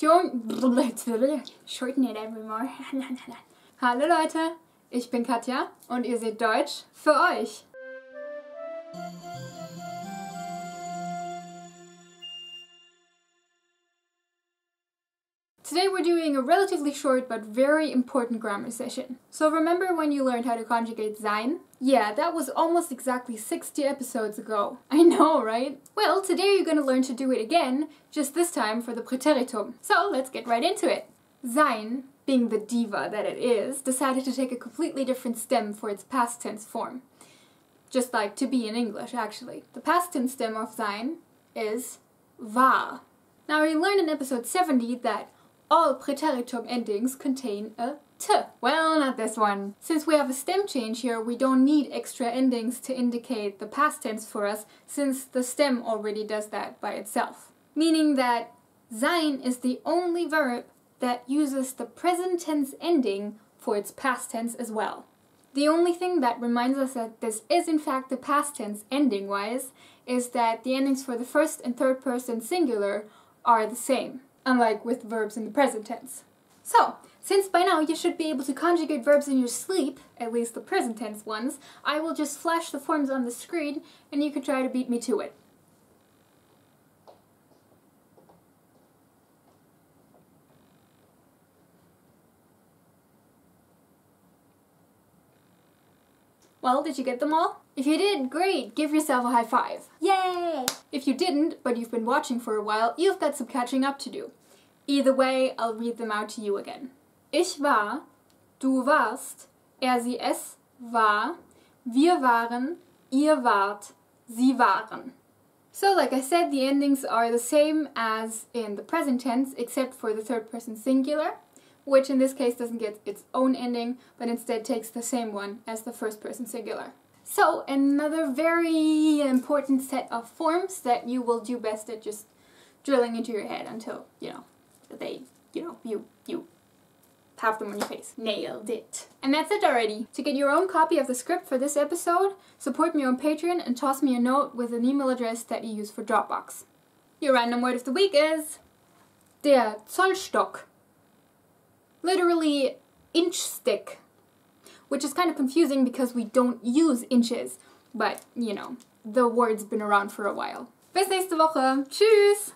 Shorten it evermore. Hallo Leute, ich bin Katja und ihr seht Deutsch für euch. Today we're doing a relatively short but very important grammar session. So remember when you learned how to conjugate sein? Yeah, that was almost exactly 60 episodes ago. I know, right? Well, today you're gonna learn to do it again, just this time for the Präteritum. So let's get right into it. Sein, being the diva that it is, decided to take a completely different stem for its past tense form. Just like to be in English, actually. The past tense stem of sein is war. Now we learned in episode 70 that all Präteritum endings contain a t. Well, not this one. Since we have a stem change here, we don't need extra endings to indicate the past tense for us, since the stem already does that by itself. Meaning that sein is the only verb that uses the present tense ending for its past tense as well. The only thing that reminds us that this is in fact the past tense ending-wise is that the endings for the first and third person singular are the same, unlike with verbs in the present tense. So, since by now you should be able to conjugate verbs in your sleep, at least the present tense ones, I will just flash the forms on the screen and you can try to beat me to it. Well, did you get them all? If you did, great! Give yourself a high five. Yay! If you didn't, but you've been watching for a while, you've got some catching up to do. Either way, I'll read them out to you again. Ich war, du warst, sie es war, wir waren, ihr wart, sie waren. So, like I said, the endings are the same as in the present tense, except for the third person singular, which in this case doesn't get its own ending, but instead takes the same one as the first person singular. So, another very important set of forms that you will do best at just drilling into your head until, you have them on your face. Nailed it. And that's it already. To get your own copy of the script for this episode, support me on Patreon and toss me a note with an email address that you use for DropBox. Your random word of the week is der Zollstock. Literally inch stick. Which is kind of confusing because we don't use inches. But, you know, the word's been around for a while. Bis nächste Woche. Tschüss!